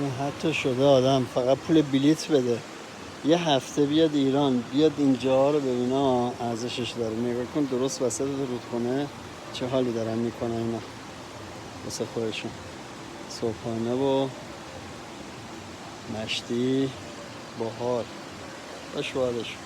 این حتی شده آدم فقط پول بلیت بده یه هفته بیاد ایران، بیاد اینجا رو ببینه، ارزشش داره. نگاه کن درست وسط رودخونه چه حالی دارن میکنن اینا واسه خودشون. صبحانه و مشتی بهار باش بادش.